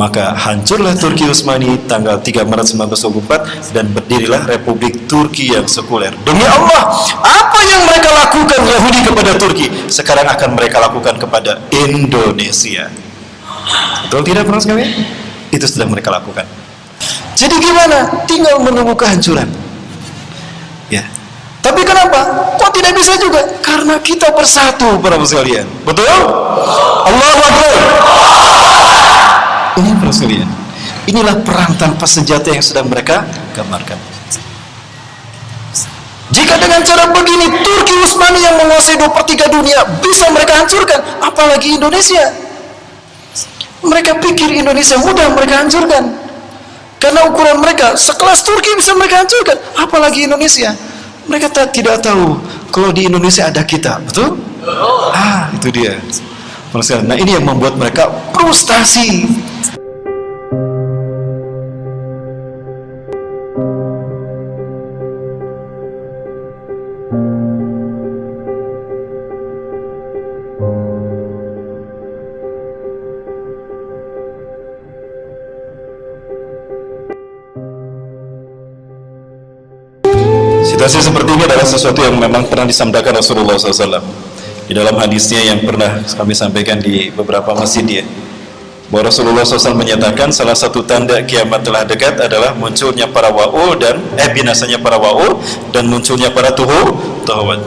Maka hancurlah Turki Utsmani tanggal 3 Maret 1924 dan berdirilah Republik Turki yang sekuler. Demi Allah, apa yang mereka lakukan Yahudi kepada Turki, sekarang akan mereka lakukan kepada Indonesia. Betul tidak, para sekalian? Itu sedang mereka lakukan. Jadi gimana? Tinggal menunggu kehancuran. Ya. Tapi kenapa? Kok tidak bisa juga? Karena kita bersatu, para sekalian. Betul? Allahu Akbar. Ini, para sekalian, inilah perang tanpa senjata yang sedang mereka gambarkan. Jika dengan cara begini Turki Utsmani yang menguasai 2/3 dunia bisa mereka hancurkan, apalagi Indonesia. Mereka pikir Indonesia mudah mereka hancurkan, karena ukuran mereka sekelas Turki bisa mereka hancurkan, apalagi Indonesia. Mereka tidak tahu kalau di Indonesia ada kita, betul? Itu dia. Nah, ini yang membuat mereka frustasi. Situasi seperti ini adalah sesuatu yang memang pernah disampaikan Rasulullah SAW di dalam hadisnya yang pernah kami sampaikan di beberapa masjid ya, bahwa Rasulullah SAW menyatakan salah satu tanda kiamat telah dekat adalah munculnya para wa'ul dan binasanya para wa'ul dan munculnya para tuhuwat.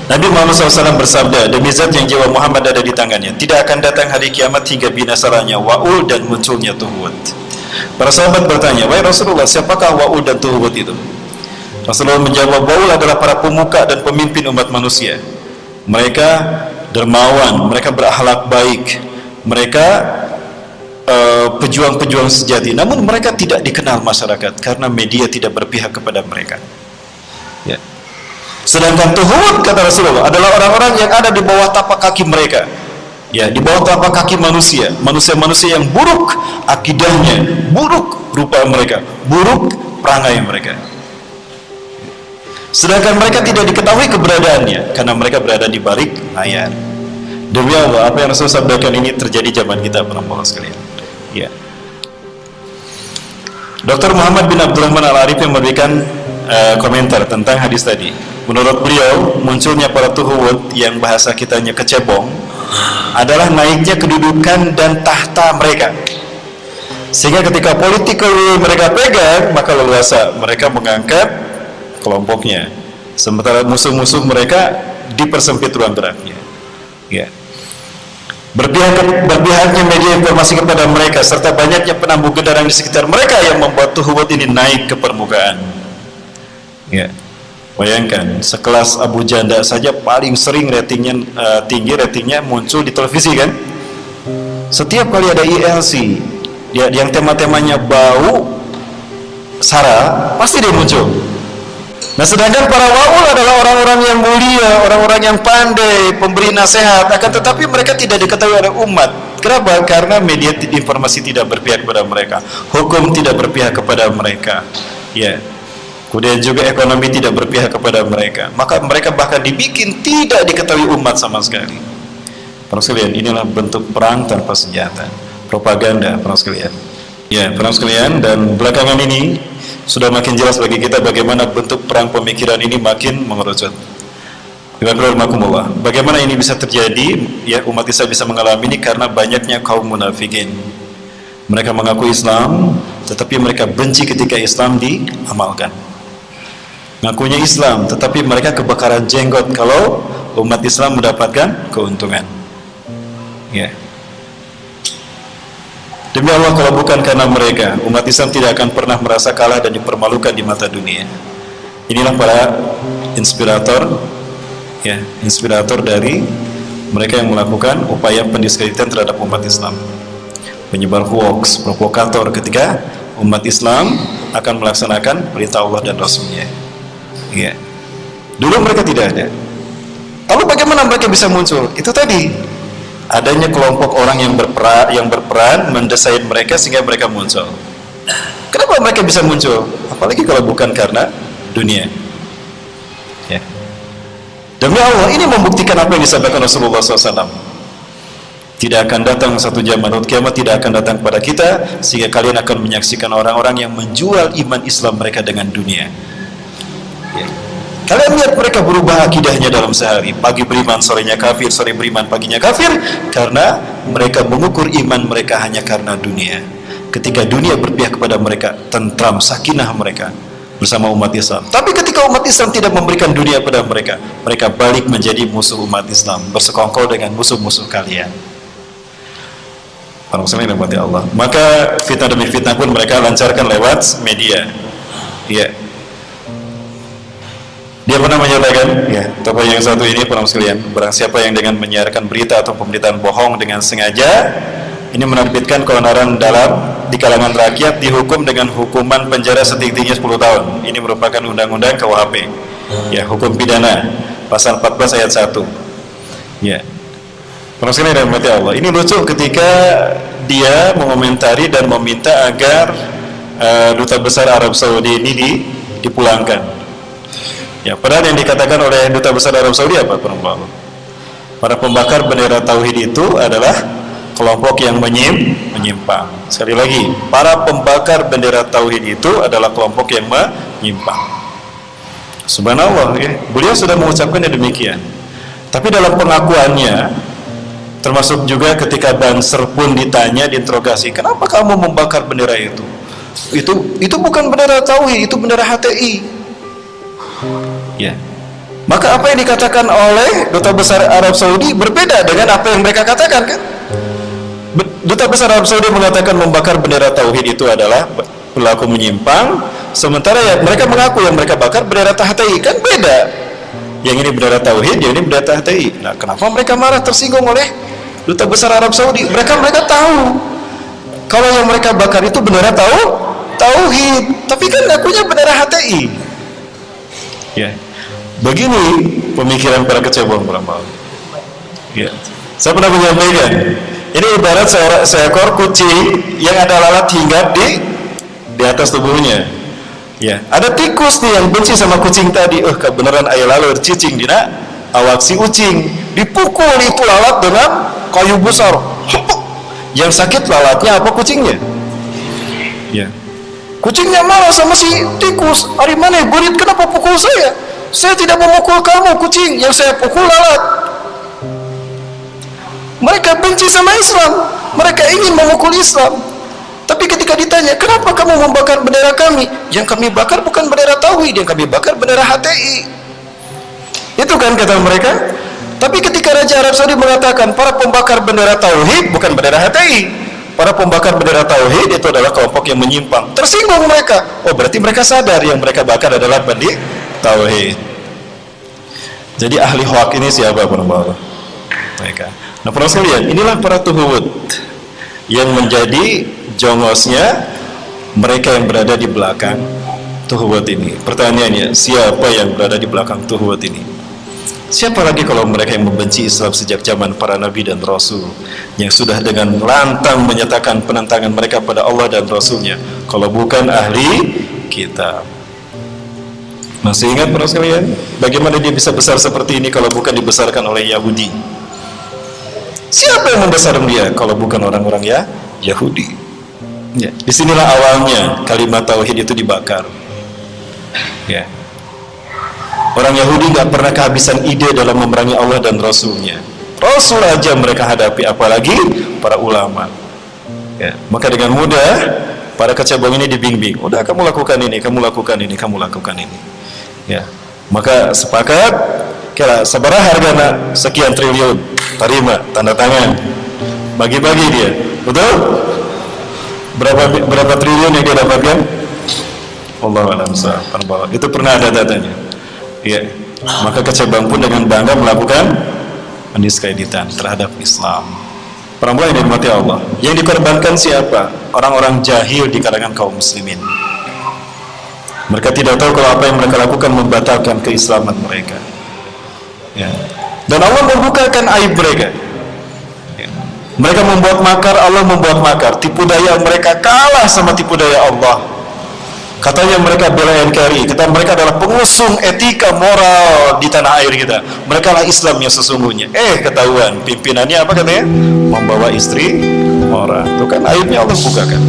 Nabi Muhammad SAW bersabda, demi zat yang jiwa Muhammad ada di tangannya, tidak akan datang hari kiamat hingga binasalahnya wa'ul dan munculnya tuhuwat. Para sahabat bertanya, wahai Rasulullah, siapakah wa'ul dan tuhuwat itu? Rasulullah menjawab, wa'ul adalah para pemuka dan pemimpin umat manusia. Mereka dermawan, mereka berakhlak baik, mereka pejuang-pejuang sejati. Namun mereka tidak dikenal masyarakat karena media tidak berpihak kepada mereka. Ya. Sedangkan tuhuwat, kata Rasulullah, adalah orang-orang yang ada di bawah tapak kaki mereka. Ya, di bawah tapak kaki manusia, manusia-manusia yang buruk akidahnya, buruk rupa mereka, buruk perangai mereka. Sedangkan mereka tidak diketahui keberadaannya karena mereka berada di balik layar. Demi Allah, apa yang Rasul sabdakan ini terjadi zaman kita, para sekalian. Ya. Dr. Muhammad bin Abdurrahman Al-Arif yang memberikan komentar tentang hadis tadi. Menurut beliau, munculnya para tuhuwat yang bahasa kitanya kecebong adalah naiknya kedudukan dan tahta mereka. Sehingga ketika politik mereka pegang, maka leluasa mereka mengangkat kelompoknya, sementara musuh-musuh mereka dipersempit ruang geraknya. Ya. Berpihaknya media informasi kepada mereka serta banyaknya penambuh gendaran di sekitar mereka yang membuat tuhuwat ini naik ke permukaan. Ya. Bayangkan, sekelas Abu Janda saja paling sering ratingnya tinggi, ratingnya muncul di televisi kan? Setiap kali ada ILC yang tema-temanya bau sara, pasti dia muncul. Nah, sedangkan para wa'ul adalah orang-orang yang mulia, orang-orang yang pandai, pemberi nasihat, akan tetapi mereka tidak diketahui oleh umat. Kenapa? Karena media informasi tidak berpihak kepada mereka, hukum tidak berpihak kepada mereka, ya. Kemudian juga ekonomi tidak berpihak kepada mereka. Maka mereka bahkan dibikin tidak diketahui umat sama sekali. Para sekalian, inilah bentuk perang tanpa senjata, propaganda, para sekalian. Ya, para sekalian, dan belakangan ini sudah makin jelas bagi kita bagaimana bentuk perang pemikiran ini makin mengerucut. Bagaimana ini bisa terjadi? Ya, umat Islam bisa mengalami ini karena banyaknya kaum munafikin. Mereka mengaku Islam, tetapi mereka benci ketika Islam diamalkan. Ngakunya Islam, tetapi mereka kebakaran jenggot kalau umat Islam mendapatkan keuntungan. Ya. Demi Allah, kalau bukan karena mereka, umat Islam tidak akan pernah merasa kalah dan dipermalukan di mata dunia. Inilah para inspirator, ya, inspirator dari mereka yang melakukan upaya pendiskreditasi terhadap umat Islam, penyebar hoax, provokator ketika umat Islam akan melaksanakan perintah Allah dan Rasulnya. Ya. Dulu mereka tidak ada. Lalu bagaimana mereka bisa muncul? Itu tadi. Adanya kelompok orang yang berperan mendesain mereka sehingga mereka muncul. Kenapa mereka bisa muncul? Apalagi kalau bukan karena dunia. Ya. Demi Allah, ini membuktikan apa yang disampaikan Rasulullah SAW. Tidak akan datang satu zaman, kiamat tidak akan datang kepada kita sehingga kalian akan menyaksikan orang-orang yang menjual iman Islam mereka dengan dunia. Ya. Kalian lihat mereka berubah akidahnya dalam sehari. Pagi beriman, sorenya kafir, sore beriman, paginya kafir. Karena mereka mengukur iman mereka hanya karena dunia. Ketika dunia berpihak kepada mereka, tentram, sakinah mereka bersama umat Islam. Tapi ketika umat Islam tidak memberikan dunia pada mereka, mereka balik menjadi musuh umat Islam, bersekongkol dengan musuh-musuh kalian. Para muslimin yang dirahmati Allah. Maka fitnah demi fitnah pun mereka lancarkan lewat media. Ya. Dia pernah menyatakan, ya, tokoh yang satu ini para muslimin, barang siapa yang dengan menyiarkan berita atau pemberitaan bohong dengan sengaja, ini menerbitkan keonaran dalam di kalangan rakyat, dihukum dengan hukuman penjara setinggi-tingginya 10 tahun. Ini merupakan undang-undang KUHP. Ya, hukum pidana pasal 14 ayat 1. Ya. Para muslimin yang dirahmati Allah. Ini lucu ketika dia mengomentari dan meminta agar duta besar Arab Saudi ini dipulangkan. Ya, padahal yang dikatakan oleh duta besar Arab Saudi apa, para pembakar bendera tauhid itu adalah kelompok yang menyimpang. Sekali lagi, para pembakar bendera tauhid itu adalah kelompok yang menyimpang. Subhanallah, ya. Beliau sudah mengucapkannya demikian. Tapi dalam pengakuannya, termasuk juga ketika Banser pun ditanya, diinterogasi, kenapa kamu membakar bendera itu? Itu bukan bendera tauhid, itu bendera HTI. Ya. Maka apa yang dikatakan oleh duta besar Arab Saudi berbeda dengan apa yang mereka katakan, kan? Duta besar Arab Saudi mengatakan membakar bendera tauhid itu adalah perilaku menyimpang, sementara ya mereka mengaku yang mereka bakar bendera HTI, kan beda. Yang ini bendera tauhid, yang ini bendera HTI. Nah, kenapa mereka marah, tersinggung oleh duta besar Arab Saudi? Mereka tahu kalau yang mereka bakar itu bendera tauhid, tapi kan ngakunya bendera HTI. Ya, begini pemikiran para kecebong beramal. Ya, saya pernah menyampaikan, ini ibarat seekor kucing yang ada lalat hinggap di atas tubuhnya. Ya, ada tikus nih yang benci sama kucing tadi. Kebenaran ayah lalu cicing dina awak si ucing, dipukul itu lalat dengan kayu besar. Yang sakit lalatnya apa kucingnya? Ya. Kucingnya marah sama si tikus. Ari mana burit, kenapa pukul saya? Saya tidak memukul kamu kucing, yang saya pukul lalat. Mereka benci sama Islam, mereka ingin memukul Islam. Tapi ketika ditanya, kenapa kamu membakar bendera kami? Yang kami bakar bukan bendera tauhid, yang kami bakar bendera HTI. Itu kan kata mereka. Tapi ketika Raja Arab Saudi mengatakan para pembakar bendera tauhid bukan bendera HTI, para pembakar bendera tauhid itu adalah kelompok yang menyimpang, tersinggung mereka. Oh, berarti mereka sadar yang mereka bakar adalah bendera tauhid. Jadi ahli hoak ini siapa, para mereka? Nah, para sekalian, inilah para tuhud yang menjadi jongosnya mereka yang berada di belakang tuhud ini. Pertanyaannya, siapa yang berada di belakang tuhud ini? Siapa lagi kalau mereka yang membenci Islam sejak zaman para nabi dan rasul, yang sudah dengan lantang menyatakan penentangan mereka pada Allah dan Rasulnya, kalau bukan ahli kitab? Masih ingat para sekalian, bagaimana dia bisa besar seperti ini kalau bukan dibesarkan oleh Yahudi? Siapa yang membesar dia kalau bukan orang-orang Yahudi? Ya, disinilah awalnya kalimat tauhid itu dibakar. Ya. Orang Yahudi nggak pernah kehabisan ide dalam memerangi Allah dan Rasulnya. Rasul aja mereka hadapi, apalagi para ulama. Ya, maka dengan mudah para kecebong ini dibimbing. Udah, kamu lakukan ini, kamu lakukan ini, kamu lakukan ini. Ya, maka sepakat. Kira sabaraha hargana sekian triliun, terima, tanda tangan, bagi-bagi dia. Betul? Berapa triliun yang dia dapatkan? Allahu a'lam bishawab. Itu pernah ada datanya. Ya, maka kecebong pun dengan bangga melakukan pendiskreditian terhadap Islam. Perempuan yang dirahmati Allah, yang dikorbankan siapa? Orang-orang jahil di kalangan kaum muslimin. Mereka tidak tahu kalau apa yang mereka lakukan membatalkan keislaman mereka. Ya. Dan Allah membukakan aib mereka. Ya. Mereka membuat makar, Allah membuat makar. Tipu daya mereka kalah sama tipu daya Allah. Katanya mereka bela NKRI, mereka adalah pengusung etika moral di tanah air kita. Mereka lah Islam yang sesungguhnya. Ketahuan pimpinannya apa katanya? Membawa istri moral. Itu kan aibnya Allah bukakan.